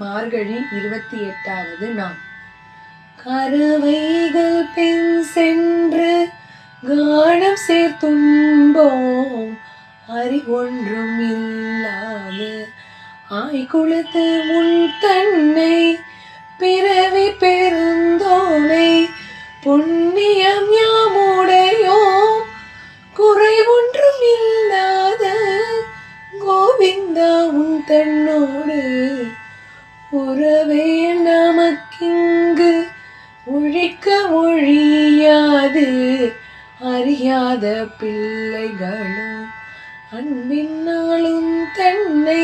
மார்கழி 28வது நாள். கறவைகள் பெண் சென்று கானம் சேர்த்தும்போம் அறிவொன்றும் இல்லாது ஆய்குலத்து முன் தன்னை பிறவி பெருந்தோனை புண்ணியம் யாமுடையோம் குறை ஒன்றும் இல்லாத கோவிந்தா உன் தன்னோடு உறவே நமக்கிங்கு ஒழிக்க ஒழியாது அறியாத பிள்ளைகளும் அன்பினாலும் தன்னை